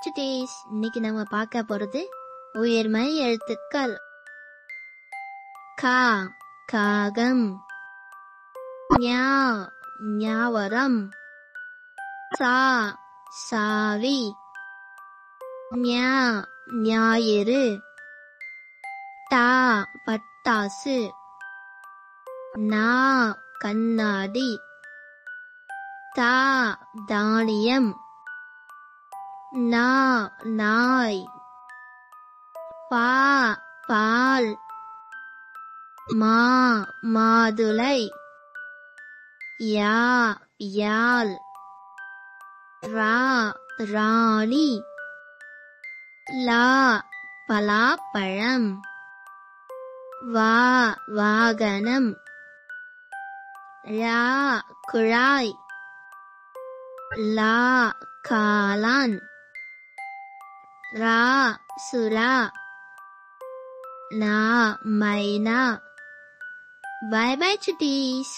சுட்டீஸ். இன்னைக்கு நம்ம பார்க்க போறது உயிர்மை எழுத்துக்கள். கா காகம், ஞா ஞாவரம், சா சாவி, ஞா ஞாயிறு, டா பட்டாசு, நா கண்ணாடி, தா தானியம், நா நாய், பா பால், மா மாதுளை, யா யாழ், ரா ராணி, லா பலாப்பழம், வா வாகனம், ரா குழாய், லா காளான், ரா சுறா, நா மைனா. Bye bye chutties.